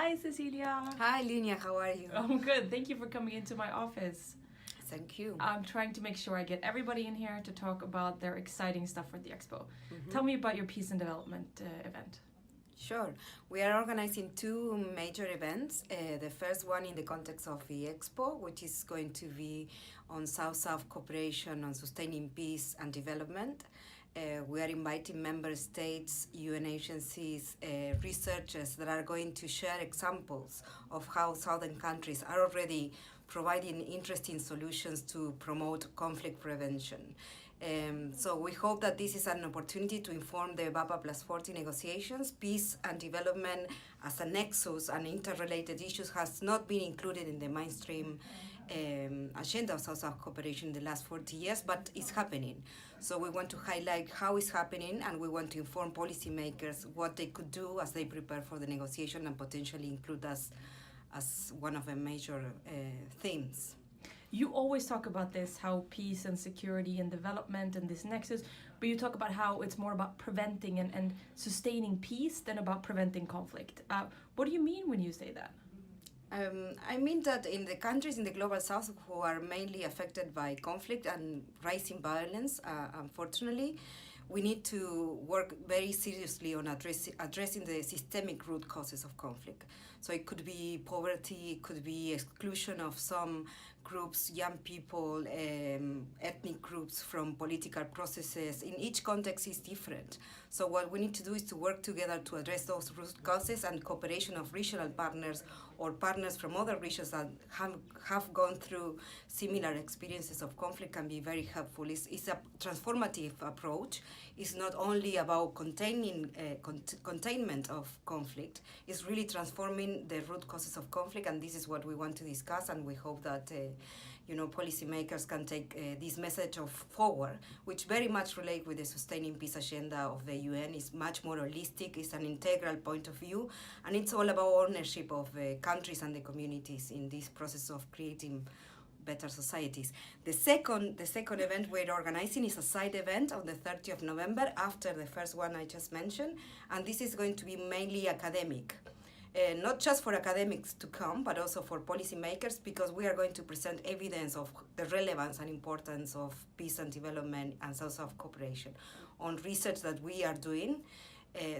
Hi, Cecilia. Hi, Linia, how are you? I'm good. Thank you for coming into my office. Thank you. I'm trying to make sure I get everybody in here to talk about their exciting stuff for the Expo. Mm-hmm. Tell me about your Peace and Development event. Sure. We are organizing two major events. The first one in the context of the Expo, which is going to be on South-South cooperation on sustaining peace and development. We are inviting member states, UN agencies, researchers that are going to share examples of how southern countries are already providing interesting solutions to promote conflict prevention. So we hope that this is an opportunity to inform the BAPA plus 40 negotiations. Peace and development as a nexus and interrelated issues has not been included in the mainstream agenda of South-South cooperation in the last 40 years, but it's happening. So we want to highlight how it's happening, and we want to inform policymakers what they could do as they prepare for the negotiation and potentially include us as one of the major themes. You always talk about this, how peace and security and development and this nexus, but you talk about how it's more about preventing and sustaining peace than about preventing conflict. What do you mean when you say that? I mean that in the countries in the Global South who are mainly affected by conflict and rising violence, unfortunately, we need to work very seriously on addressing the systemic root causes of conflict. So it could be poverty, it could be exclusion of some groups, young people, ethnic groups from political processes. In each context is different. So what we need to do is to work together to address those root causes, and cooperation of regional partners or partners from other regions that have gone through similar experiences of conflict can be very helpful. It's a transformative approach. It's not only about containment of conflict, it's really transforming the root causes of conflict, and this is what we want to discuss, and we hope that policymakers can take this message forward, which very much relate with the sustaining peace agenda of the UN. It's much more holistic, it's an integral point of view, and it's all about ownership of countries and the communities in this process of creating better societies. The second event we're organizing is a side event on the 30th of November after the first one I just mentioned, and this is going to be mainly academic. Not just for academics to come, but also for policymakers, because we are going to present evidence of the relevance and importance of peace and development and South-South cooperation on research that we are doing.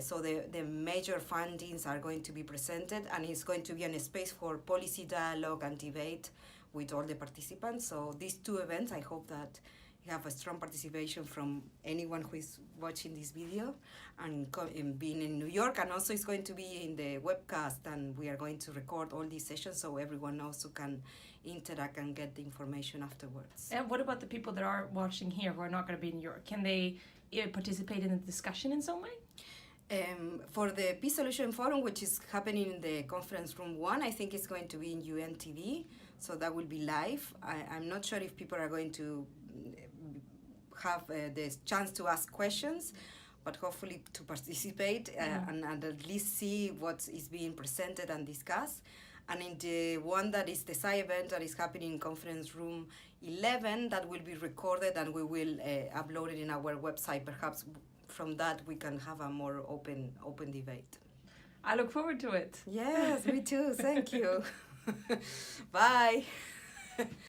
So the major findings are going to be presented, and it's going to be a space for policy dialogue and debate with all the participants. So these two events, I hope that you have a strong participation from anyone who is watching this video and being in New York, and also it's going to be in the webcast, and we are going to record all these sessions so everyone also can interact and get the information afterwards. And what about the people that are watching here who are not going to be in New York? Can they participate in the discussion in some way? For the Peace Solution Forum, which is happening in the conference room 1, I think it's going to be in UN TV, so that will be live. I'm not sure if people are going to have the chance to ask questions, but hopefully to participate and at least see what is being presented and discussed. And in the one that is the side event that is happening in conference room 11, that will be recorded and we will upload it in our website. Perhaps from that we can have a more open debate. I look forward to it. Yes, me too. Thank you. Bye.